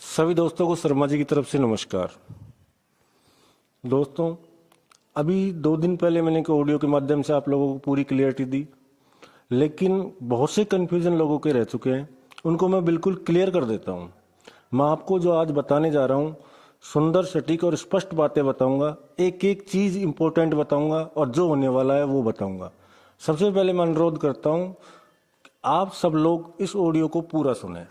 सभी दोस्तों को शर्मा जी की तरफ से नमस्कार। दोस्तों, अभी 2 दिन पहले मैंने एक ऑडियो के माध्यम से आप लोगों को पूरी क्लियरिटी दी, लेकिन बहुत से कन्फ्यूजन लोगों के रह चुके हैं। उनको मैं बिल्कुल क्लियर कर देता हूँ। मैं आपको जो आज बताने जा रहा हूँ, सुंदर, सटीक और स्पष्ट बातें बताऊंगा। एक एक चीज़ इंपॉर्टेंट बताऊंगा और जो होने वाला है वो बताऊंगा। सबसे पहले मैं अनुरोध करता हूँ, आप सब लोग इस ऑडियो को पूरा सुने।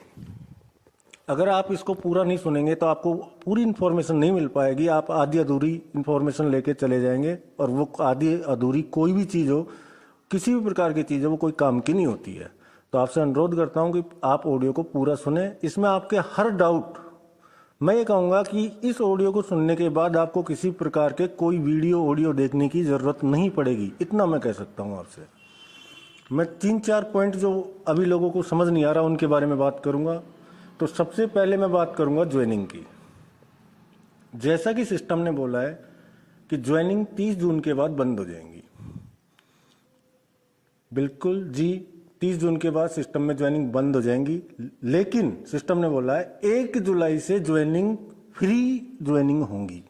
अगर आप इसको पूरा नहीं सुनेंगे तो आपको पूरी इन्फॉर्मेशन नहीं मिल पाएगी। आप आधी अधूरी इन्फॉर्मेशन लेके चले जाएंगे और वो आधी अधूरी कोई भी चीज़ हो, किसी भी प्रकार की चीज़ हो, वो कोई काम की नहीं होती है। तो आपसे अनुरोध करता हूं कि आप ऑडियो को पूरा सुने। इसमें आपके हर डाउट, मैं ये कहूँगा कि इस ऑडियो को सुनने के बाद आपको किसी प्रकार के कोई वीडियो ऑडियो देखने की ज़रूरत नहीं पड़ेगी। इतना मैं कह सकता हूँ आपसे। मैं 3-4 पॉइंट जो अभी लोगों को समझ नहीं आ रहा उनके बारे में बात करूँगा। तो सबसे पहले मैं बात करूंगा ज्वाइनिंग की। जैसा कि सिस्टम ने बोला है कि ज्वाइनिंग 30 जून के बाद बंद हो जाएंगी। बिल्कुल जी, 30 जून के बाद सिस्टम में ज्वाइनिंग बंद हो जाएंगी। लेकिन सिस्टम ने बोला है 1 जुलाई से ज्वाइनिंग फ्री ज्वाइनिंग होंगी।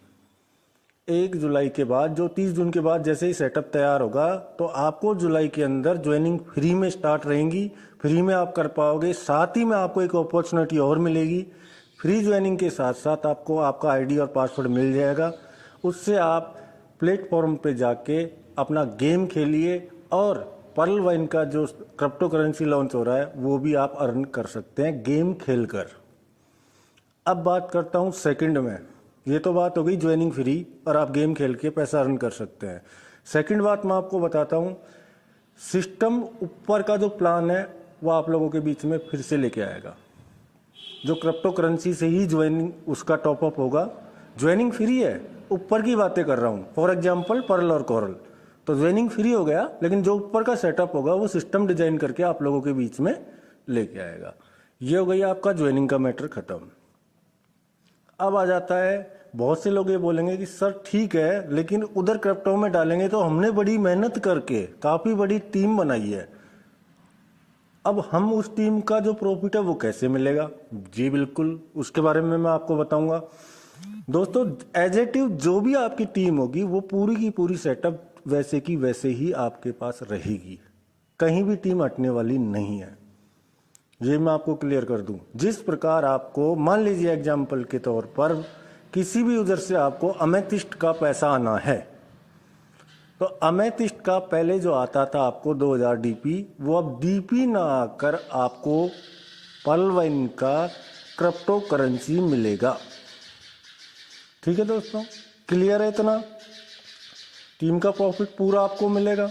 1 जुलाई के बाद, जो 30 जून के बाद जैसे ही सेटअप तैयार होगा, तो आपको जुलाई के अंदर ज्वाइनिंग फ्री में स्टार्ट रहेंगी। फ्री में आप कर पाओगे। साथ ही में आपको एक अपॉर्चुनिटी और मिलेगी। फ्री ज्वाइनिंग के साथ साथ आपको आपका आईडी और पासवर्ड मिल जाएगा। उससे आप प्लेटफॉर्म पे जाके अपना गेम खेलिए और पर्ल वाइन का जो क्रिप्टो करेंसी लॉन्च हो रहा है वो भी आप अर्न कर सकते हैं गेम खेलकर। अब बात करता हूँ सेकंड में। ये तो बात हो गई ज्वाइनिंग फ्री और आप गेम खेल के पैसा अर्न कर सकते हैं। सेकंड बात मैं आपको बताता हूँ, सिस्टम ऊपर का जो प्लान है वो आप लोगों के बीच में फिर से लेके आएगा। जो क्रिप्टो करेंसी से ही ज्वाइनिंग उसका टॉपअप होगा। ज्वाइनिंग फ्री है, ऊपर की बातें कर रहा हूँ। फॉर एग्जाम्पल पर्ल और कोरल, तो ज्वाइनिंग फ्री हो गया, लेकिन जो ऊपर का सेटअप होगा वो सिस्टम डिजाइन करके आप लोगों के बीच में लेके आएगा। ये हो गई आपका ज्वाइनिंग का मैटर खत्म। अब आ जाता है, बहुत से लोग ये बोलेंगे कि सर ठीक है, लेकिन उधर क्रिप्टो में डालेंगे तो हमने बड़ी मेहनत करके काफी बड़ी टीम बनाई है, अब हम उस टीम का जो प्रॉफिट है वो कैसे मिलेगा? जी बिल्कुल, उसके बारे में मैं आपको बताऊंगा। दोस्तों, एज इट इज जो भी आपकी टीम होगी वो पूरी की पूरी सेटअप वैसे की वैसे ही आपके पास रहेगी। कहीं भी टीम हटने वाली नहीं है। ये मैं आपको क्लियर कर दूं। जिस प्रकार आपको, मान लीजिए एग्जाम्पल के तौर पर, किसी भी यूजर से आपको अमेथिस्ट का पैसा आना है, तो अमेथिस्ट का पहले जो आता था आपको 2000 डीपी, वो अब डीपी ना आकर आपको पर्ल वाइन का क्रिप्टो करेंसी मिलेगा। ठीक है दोस्तों, क्लियर है इतना? टीम का प्रॉफिट पूरा आपको मिलेगा।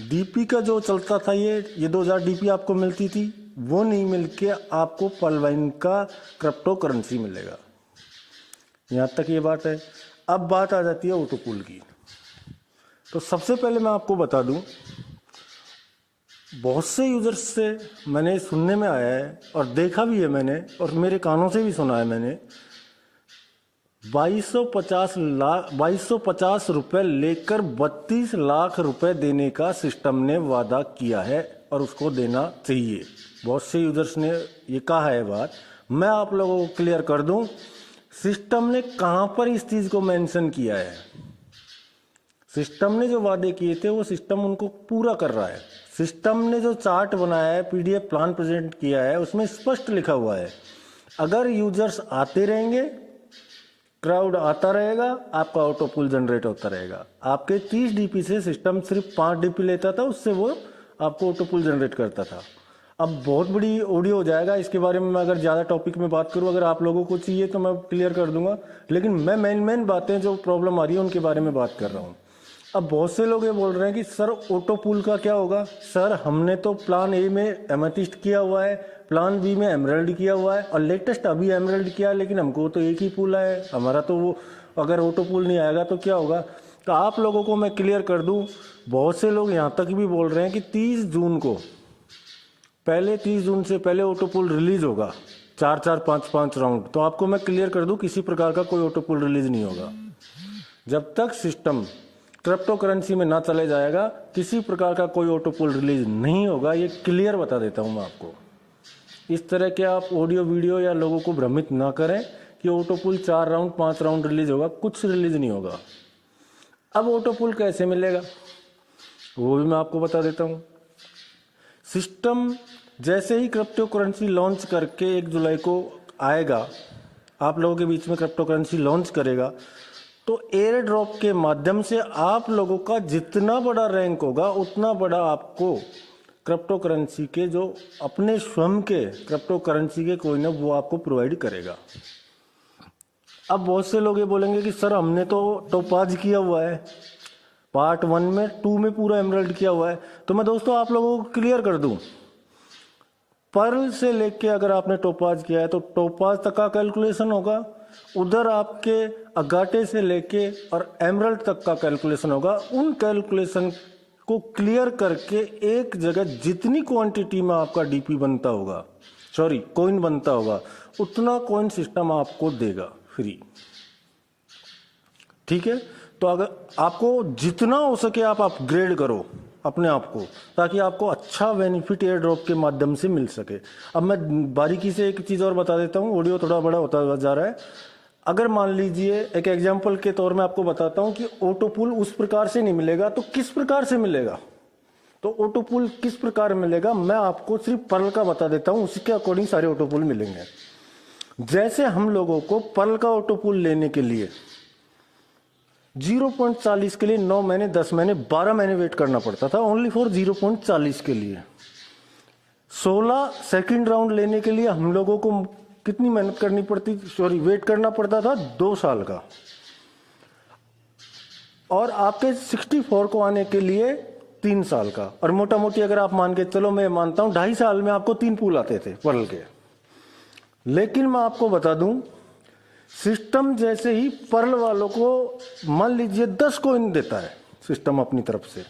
डीपी का जो चलता था, ये 2000 डीपी आपको मिलती थी, वो नहीं मिलके आपको पर्ल वाइन का क्रिप्टो करेंसी मिलेगा। यहां तक ये बात है। अब बात आ जाती है ऑटोपूल की। तो सबसे पहले मैं आपको बता दूं, बहुत से यूजर्स से मैंने सुनने में आया है और देखा भी है मैंने, और मेरे कानों से भी सुना है मैंने, 2250 रुपए लेकर 32 लाख रुपए देने का सिस्टम ने वादा किया है और उसको देना चाहिए। बहुत से यूजर्स ने ये कहा है बात। मैं आप लोगों को क्लियर कर दूं, सिस्टम ने कहां पर इस चीज को मेंशन किया है। सिस्टम ने जो वादे किए थे वो सिस्टम उनको पूरा कर रहा है। सिस्टम ने जो चार्ट बनाया है, पीडीएफ प्लान प्रेजेंट किया है, उसमें स्पष्ट लिखा हुआ है, अगर यूजर्स आते रहेंगे, क्राउड आता रहेगा, आपका ऑटो पुल जनरेट होता रहेगा। आपके 30 डीपी से सिस्टम सिर्फ 5 डीपी लेता था, उससे वो आपको ऑटो पुल जनरेट करता था। अब बहुत बड़ी ऑडियो हो जाएगा, इसके बारे में मैं अगर ज़्यादा टॉपिक में बात करूं, अगर आप लोगों को चाहिए तो मैं क्लियर कर दूंगा, लेकिन मैं मेन बातें जो प्रॉब्लम आ रही है उनके बारे में बात कर रहा हूँ। अब बहुत से लोग ये बोल रहे हैं कि सर ऑटो पुल का क्या होगा? सर हमने तो प्लान ए में एमेथिस्ट किया हुआ है, प्लान बी में एमरल्ड किया हुआ है और लेटेस्ट अभी एमरल्ड किया है, लेकिन हमको तो एक ही पुल है हमारा, तो वो अगर ऑटो पुल नहीं आएगा तो क्या होगा? तो आप लोगों को मैं क्लियर कर दूं, बहुत से लोग यहाँ तक भी बोल रहे हैं कि 30 जून को, पहले 30 जून से पहले ऑटो पुल रिलीज होगा, 4-4, 5-5 राउंड। तो आपको मैं क्लियर कर दूं, किसी प्रकार का कोई ऑटो पुल रिलीज नहीं होगा। जब तक सिस्टम क्रिप्टो करेंसी में ना चले जाएगा, किसी प्रकार का कोई ऑटो पुल रिलीज नहीं होगा। ये क्लियर बता देता हूं मैं आपको। इस तरह के आप ऑडियो वीडियो या लोगों को भ्रमित ना करें कि ऑटो पुल 4 राउंड 5 राउंड रिलीज होगा, कुछ रिलीज नहीं होगा। अब ऑटो पुल कैसे मिलेगा वो भी मैं आपको बता देता हूँ। सिस्टम जैसे ही क्रिप्टो करेंसी लॉन्च करके 1 जुलाई को आएगा, आप लोगों के बीच में क्रिप्टो करेंसी लॉन्च करेगा, तो एयर ड्रॉप के माध्यम से आप लोगों का जितना बड़ा रैंक होगा उतना बड़ा आपको क्रिप्टो करेंसी के जो अपने स्वयं के क्रिप्टो करेंसी के कोइन है वो आपको प्रोवाइड करेगा। अब बहुत से लोग ये बोलेंगे कि सर हमने तो टोपाज किया हुआ है, पार्ट 1 में 2 में पूरा एमराल्ड किया हुआ है। तो मैं दोस्तों आप लोगों को क्लियर कर दूं, पर्ल से लेके अगर आपने टोपाज किया है तो टोपाज तक का कैलकुलेशन होगा, उधर आपके अगाटे से लेके और एमराल्ड तक का कैलकुलेशन होगा। उन कैलकुलेशन को क्लियर करके एक जगह जितनी क्वांटिटी में आपका डीपी बनता होगा, सॉरी कॉइन बनता होगा, उतना कॉइन सिस्टम आपको देगा फ्री। ठीक है, तो अगर आपको जितना हो सके आप अपग्रेड करो अपने आप को, ताकि आपको अच्छा बेनिफिट एयर ड्रॉप के माध्यम से मिल सके। अब मैं बारीकी से एक चीज़ और बता देता हूँ, ऑडियो थोड़ा बड़ा होता जा रहा है। अगर मान लीजिए एक एग्जांपल के तौर में आपको बताता हूँ कि ऑटो पुल उस प्रकार से नहीं मिलेगा तो किस प्रकार से मिलेगा। तो ऑटो पुल किस प्रकार मिलेगा मैं आपको सिर्फ पर्ल का बता देता हूँ, उसी के अकॉर्डिंग सारे ऑटो पुल मिलेंगे। जैसे हम लोगों को पर्ल का ऑटो पुल लेने के लिए 0.40 के लिए 9 महीने 10 महीने 12 महीने वेट करना पड़ता था, ओनली फॉर 0.40 के लिए। 16 सेकंड राउंड लेने के लिए हम लोगों को कितनी मेहनत करनी पड़ती, सॉरी वेट करना पड़ता था 2 साल का। और आपके 64 को आने के लिए 3 साल का। और मोटा मोटी अगर आप मान के चलो, मैं मानता हूं 2.5 साल में आपको 3 पूल आते थे पर्ल के। लेकिन मैं आपको बता दूं, सिस्टम जैसे ही पर्ल वालों को मान लीजिए 10 कॉइन देता है सिस्टम अपनी तरफ से,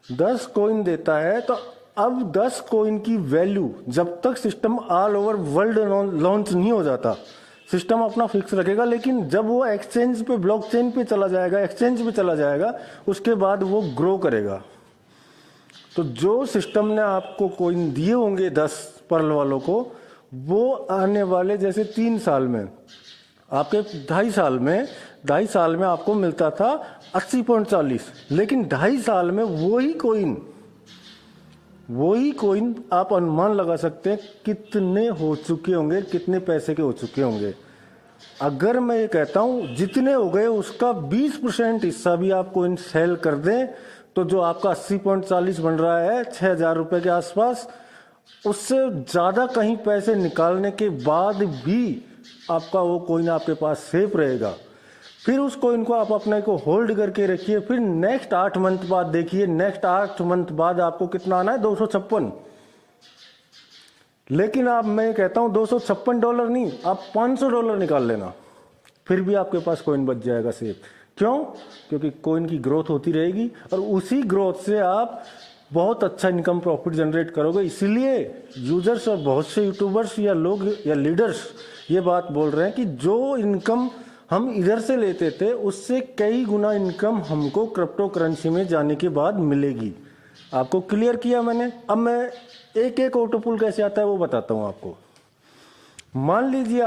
10 कॉइन देता है, तो अब 10 कॉइन की वैल्यू जब तक system all over world launch नहीं हो जाता, सिस्टम अपना फिक्स रखेगा। लेकिन जब वो एक्सचेंज पे, ब्लॉकचेन पे चला जाएगा, एक्सचेंज पे चला जाएगा, उसके बाद वो ग्रो करेगा। तो जो सिस्टम ने आपको कॉइन दिए होंगे 10 पर्ल वालों को, वो आने वाले जैसे 3 साल में, आपके 2.5 साल में आपको मिलता था 80.40। लेकिन 2.5 साल में वही कॉइन आप अनुमान लगा सकते हैं कितने हो चुके होंगे, कितने पैसे के हो चुके होंगे। अगर मैं ये कहता हूं जितने हो गए उसका 20% हिस्सा भी आप कॉइन सेल कर दें, तो जो आपका 80.40 बन रहा है 6,000 रुपए के आसपास, उससे ज्यादा कहीं पैसे निकालने के बाद भी आपका वो कॉइन आपके पास सेफ रहेगा। फिर उस कॉइन को आप अपने को होल्ड करके रखिए। फिर नेक्स्ट 8 मंथ बाद देखिए, नेक्स्ट 8 मंथ बाद आपको कितना आना है, 256। लेकिन आप, मैं कहता हूं $256 नहीं, आप $500 निकाल लेना, फिर भी आपके पास कॉइन बच जाएगा सेफ। क्यों? क्योंकि कॉइन की ग्रोथ होती रहेगी और उसी ग्रोथ से आप बहुत अच्छा इनकम प्रॉफिट जनरेट करोगे। इसलिए यूजर्स और बहुत से यूट्यूबर्स या लोग या लीडर्स ये बात बोल रहे हैं कि जो इनकम हम इधर से लेते थे उससे कई गुना इनकम हमको क्रिप्टो करेंसी में जाने के बाद मिलेगी। आपको क्लियर किया मैंने। अब मैं एक एक ऑटो पुल कैसे आता है वो बताता हूं आपको। मान लीजिए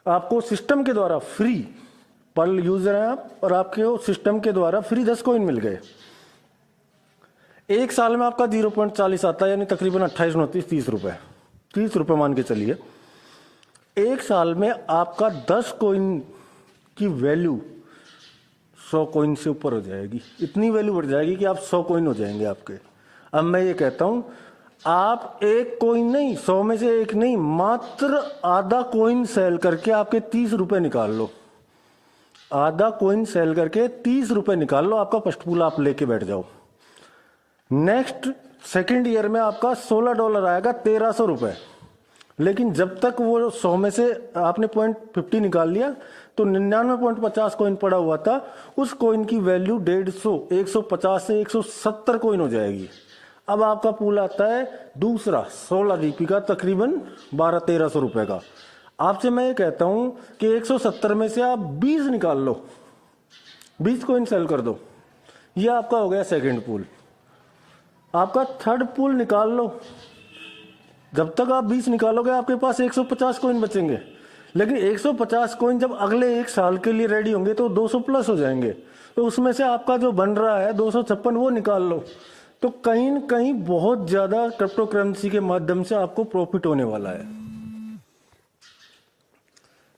आपको सिस्टम के द्वारा फ्री, पर्ल यूजर हैं आप और आपके सिस्टम के द्वारा फ्री 10 कॉइन मिल गए। 1 साल में आपका 0.40 आता है, यानी तकरीबन 28, 29, 30 रुपए, 30 रुपए मान के चलिए। 1 साल में आपका 10 कॉइन की वैल्यू 100 कॉइन से ऊपर हो जाएगी। इतनी वैल्यू बढ़ जाएगी कि आप 100 कॉइन हो जाएंगे आपके। अब मैं ये कहता हूं, आप 1 कॉइन नहीं, 100 में से 1 नहीं, मात्र आधा कॉइन सेल करके आपके 30 रुपए निकाल लो। आधा कॉइन सेल करके 30 रुपए निकाल लो, आपका फर्स्ट पूल आप लेके बैठ जाओ। नेक्स्ट सेकेंड ईयर में आपका $16 आएगा, 1300 रुपए। लेकिन जब तक वो 100 में से आपने 0.50 निकाल लिया तो 99.50 कॉइन पड़ा हुआ था, उस कॉइन की वैल्यू 150, 150 से 170 कॉइन हो जाएगी। अब आपका पूल आता है दूसरा 16 डीपी का, तकरीबन 1200-1300 रुपए का। आपसे मैं ये कहता हूं कि 170 में से आप 20 निकाल लो, 20 कॉइन सेल कर दो, ये आपका हो गया सेकेंड पूल। आपका थर्ड पूल निकाल लो, जब तक आप 20 निकालोगे आपके पास 150 कॉइन बचेंगे, लेकिन 150 कॉइन जब अगले 1 साल के लिए रेडी होंगे तो 200 प्लस हो जाएंगे। तो उसमें से आपका जो बन रहा है 256 वो निकाल लो। तो कहीं न कहीं बहुत ज़्यादा क्रिप्टो करेंसी के माध्यम से आपको प्रॉफिट होने वाला है।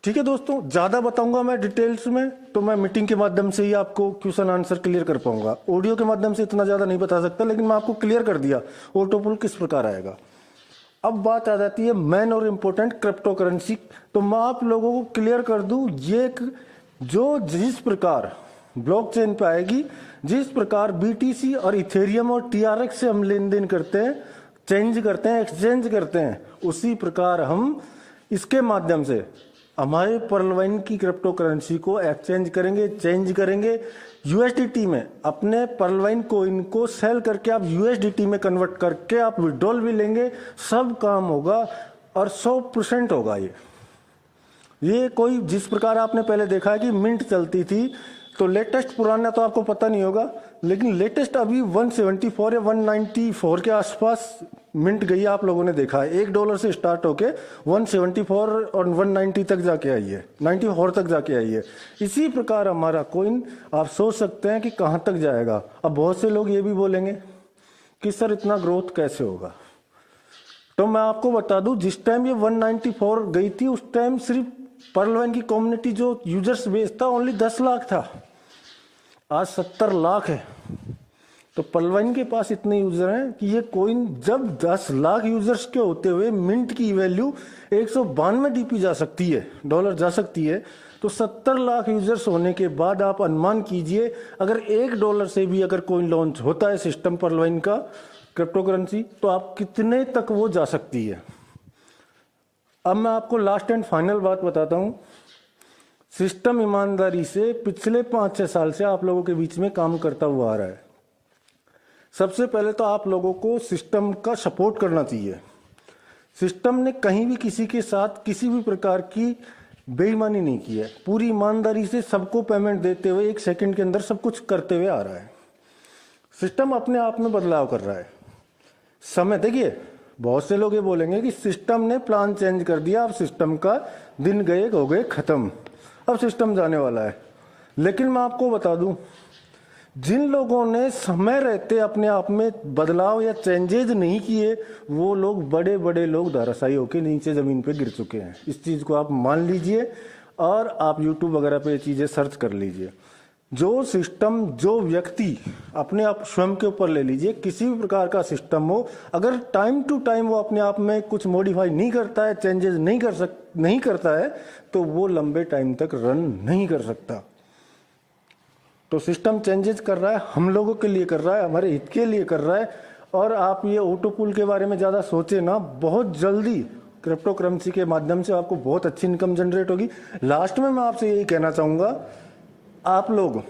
ठीक है दोस्तों, ज़्यादा बताऊंगा मैं डिटेल्स में तो मैं मीटिंग के माध्यम से ही आपको क्वेश्चन आंसर क्लियर कर पाऊंगा। ऑडियो के माध्यम से इतना ज़्यादा नहीं बता सकता, लेकिन मैं आपको क्लियर कर दिया ऑटो पुल किस प्रकार आएगा। अब बात आ जाती है मेन और इम्पोर्टेंट क्रिप्टो करेंसी। तो मैं आप लोगों को क्लियर कर दूं, ये जो जिस प्रकार ब्लॉकचेन पे आएगी, जिस प्रकार बीटीसी और इथेरियम और टीआरएक्स से हम लेन देन करते हैं, चेंज करते हैं, एक्सचेंज करते हैं, उसी प्रकार हम इसके माध्यम से हमारे पर्लवाइन की क्रिप्टो करेंसी को एक्सचेंज करेंगे, चेंज करेंगे यूएसडीटी में। अपने पर्लवाइन कोइन को सेल करके आप यूएसडीटी में कन्वर्ट करके आप विड्रॉल भी लेंगे, सब काम होगा और 100% होगा। ये कोई जिस प्रकार आपने पहले देखा है कि मिंट चलती थी, तो लेटेस्ट पुराना तो आपको पता नहीं होगा, लेकिन लेटेस्ट अभी 174 या 194 के आसपास मिंट गई आप लोगों ने देखा है। $1 से स्टार्ट होके 174 और 190 तक जाके आई है, 94 तक जाके आई है। इसी प्रकार हमारा कोइन आप सोच सकते हैं कि कहाँ तक जाएगा। अब बहुत से लोग ये भी बोलेंगे कि सर इतना ग्रोथ कैसे होगा। तो मैं आपको बता दूं, जिस टाइम ये 194 गई थी उस टाइम सिर्फ पर्लवाइन की कम्युनिटी जो यूजर्स बेस था ओनली 10 लाख था, आज 70 लाख है। तो पर्लवाइन के पास इतने यूजर हैं कि ये कोइन जब 10 लाख यूजर्स के होते हुए मिंट की वैल्यू 192 डीपी जा सकती है, डॉलर जा सकती है, तो 70 लाख यूजर्स होने के बाद आप अनुमान कीजिए अगर $1 से भी अगर कोइन लॉन्च होता है सिस्टम पर्लवाइन का क्रिप्टो करेंसी, तो आप कितने तक वो जा सकती है। अब मैं आपको लास्ट एंड फाइनल बात बताता हूं। सिस्टम ईमानदारी से पिछले 5-6 साल से आप लोगों के बीच में काम करता हुआ आ रहा है। सबसे पहले तो आप लोगों को सिस्टम का सपोर्ट करना चाहिए। सिस्टम ने कहीं भी किसी के साथ किसी भी प्रकार की बेईमानी नहीं की है, पूरी ईमानदारी से सबको पेमेंट देते हुए 1 सेकंड के अंदर सब कुछ करते हुए आ रहा है। सिस्टम अपने आप में बदलाव कर रहा है। समय देखिए, बहुत से लोग ये बोलेंगे कि सिस्टम ने प्लान चेंज कर दिया, अब सिस्टम का दिन गए हो गए खत्म, अब सिस्टम जाने वाला है। लेकिन मैं आपको बता दूं, जिन लोगों ने समय रहते अपने आप में बदलाव या चेंजेज नहीं किए, वो लोग बड़े बड़े लोग धराशायी होकर नीचे जमीन पे गिर चुके हैं। इस चीज को आप मान लीजिए और आप यूट्यूब वगैरह पे ये चीजें सर्च कर लीजिए। जो सिस्टम, जो व्यक्ति अपने आप स्वयं के ऊपर ले लीजिए, किसी भी प्रकार का सिस्टम हो, अगर टाइम टू टाइम वो अपने आप में कुछ मॉडिफाई नहीं करता है, चेंजेस नहीं करता है, तो वो लंबे टाइम तक रन नहीं कर सकता। तो सिस्टम चेंजेस कर रहा है, हम लोगों के लिए कर रहा है, हमारे हित के लिए कर रहा है। और आप ये ऑटो पुल के बारे में ज़्यादा सोचे ना, बहुत जल्दी क्रिप्टो करेंसी के माध्यम से आपको बहुत अच्छी इनकम जनरेट होगी। लास्ट में मैं आपसे यही कहना चाहूँगा, आप लोग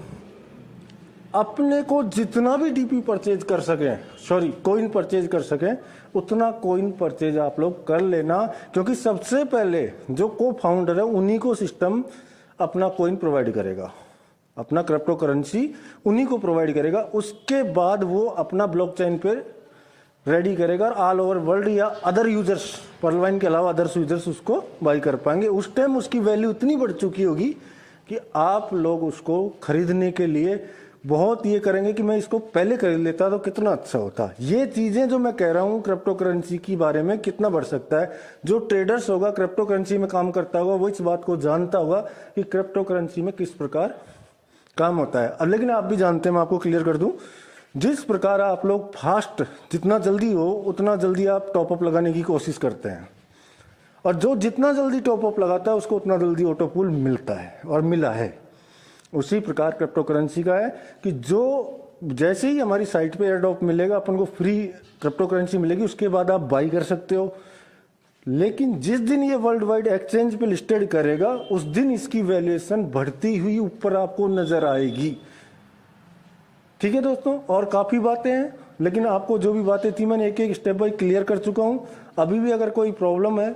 अपने को जितना भी डीपी परचेज कर सकें, सॉरी कोइन परचेज कर सकें, उतना कोइन परचेज आप लोग कर लेना, क्योंकि सबसे पहले जो को फाउंडर है उन्हीं को सिस्टम अपना कोइन प्रोवाइड करेगा, अपना क्रिप्टो करेंसी उन्हीं को प्रोवाइड करेगा। उसके बाद वो अपना ब्लॉकचेन पे रेडी करेगा और ऑल ओवर वर्ल्ड या अदर यूजर्स, पर्लवाइन के अलावा अदर्स यूजर्स उसको बाई कर पाएंगे। उस टाइम उसकी वैल्यू इतनी बढ़ चुकी होगी कि आप लोग उसको खरीदने के लिए बहुत ये करेंगे कि मैं इसको पहले खरीद लेता तो कितना अच्छा होता। ये चीजें जो मैं कह रहा हूँ क्रिप्टो करेंसी की बारे में कितना बढ़ सकता है। जो ट्रेडर्स होगा, क्रिप्टो करेंसी में काम करता होगा, वो इस बात को जानता होगा कि क्रिप्टो करेंसी में किस प्रकार काम होता है। अब लेकिन आप भी जानते हैं, मैं आपको क्लियर कर दूं, जिस प्रकार आप लोग फास्ट जितना जल्दी हो उतना जल्दी आप टॉपअप लगाने की कोशिश करते हैं, और जो जितना जल्दी टॉपअप लगाता है उसको उतना जल्दी ऑटो पुल मिलता है और मिला है। उसी प्रकार क्रिप्टो करेंसी का है कि जो जैसे ही हमारी साइट पे एयरड्रॉप मिलेगा, अपन को फ्री क्रिप्टो करेंसी मिलेगी, उसके बाद आप बाई कर सकते हो। लेकिन जिस दिन ये वर्ल्ड वाइड एक्सचेंज पे लिस्टेड करेगा, उस दिन इसकी वैल्यूएशन बढ़ती हुई ऊपर आपको नजर आएगी। ठीक है दोस्तों, और काफी बातें हैं, लेकिन आपको जो भी बातें थी मैंने एक एक स्टेप बाय क्लियर कर चुका हूं। अभी भी अगर कोई प्रॉब्लम है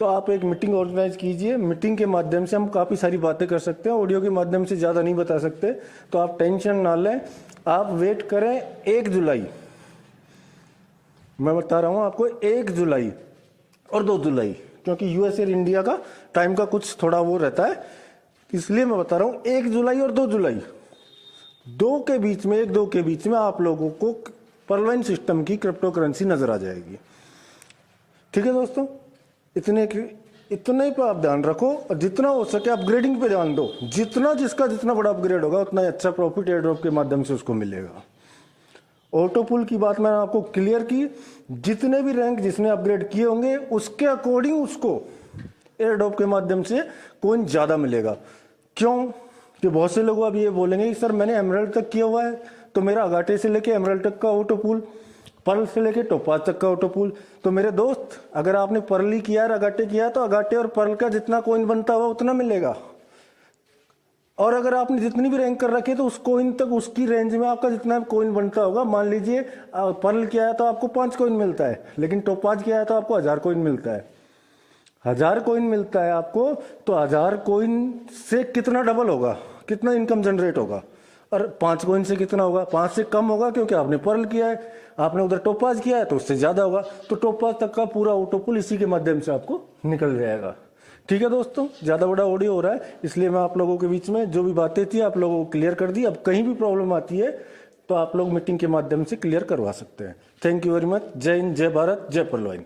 तो आप एक मीटिंग ऑर्गेनाइज कीजिए, मीटिंग के माध्यम से हम काफी सारी बातें कर सकते हैं। ऑडियो के माध्यम से ज्यादा नहीं बता सकते, तो आप टेंशन ना लें, आप वेट करें 1 जुलाई। मैं बता रहा हूं आपको 1 जुलाई और 2 जुलाई, क्योंकि यूएस और इंडिया का टाइम का कुछ थोड़ा वो रहता है, इसलिए मैं बता रहा हूं 1 जुलाई और 2 जुलाई, 2 के बीच में, 1-2 के बीच में आप लोगों को पर्लवाइन सिस्टम की क्रिप्टो करेंसी नजर आ जाएगी। ठीक है दोस्तों, इतने ही पे आप ध्यान रखो और जितना हो सके अपग्रेडिंग पे ध्यान दो। जिसका जितना बड़ा अपग्रेड होगा उतना अच्छा प्रॉफिट एयर ड्रॉप के माध्यम से उसको मिलेगा। ऑटो पुल की बात मैंने आपको क्लियर की, जितने भी रैंक जिसने अपग्रेड किए होंगे उसके अकॉर्डिंग उसको एयर ड्रॉप के माध्यम से कॉइन ज्यादा मिलेगा। क्यों कि बहुत से लोग अब ये बोलेंगे कि सर मैंने एमराल्ड तक किया हुआ है तो मेरा अगाटे से लेके एमराल्ड तक का ऑटो पुल, पर्ल से लेके टोपाज तक का ऑटो पुल। तो मेरे दोस्त, अगर आपने पर्ल ही किया है, अगाटे किया है, तो अगाटे और पर्ल का जितना कॉइन बनता हुआ उतना मिलेगा। और अगर आपने जितनी भी रैंक कर रखी है तो उस कॉइन तक, उसकी रेंज में आपका जितना कॉइन बनता होगा, मान लीजिए पर्ल किया है तो आपको 5 कॉइन मिलता है, लेकिन टोपाज किया है तो आपको 1000 कॉइन मिलता है। 1000 कॉइन मिलता है आपको, तो 1000 कॉइन से कितना डबल होगा, कितना इनकम जनरेट होगा। और 5 कॉइन से कितना होगा, 5 से कम होगा, क्योंकि आपने पर्ल किया है, आपने उधर टोपाज किया है तो उससे ज्यादा होगा। तो टोपाज तक का पूरा ऑटो पुल इसी के माध्यम से आपको निकल जाएगा। ठीक है दोस्तों, ज्यादा बड़ा ऑडियो हो रहा है, इसलिए मैं आप लोगों के बीच में जो भी बातें थी आप लोगों को क्लियर कर दी। अब कहीं भी प्रॉब्लम आती है तो आप लोग मीटिंग के माध्यम से क्लियर करवा सकते हैं। Thank you very much. जय हिंद, जय भारत, जय पर्लवाइन।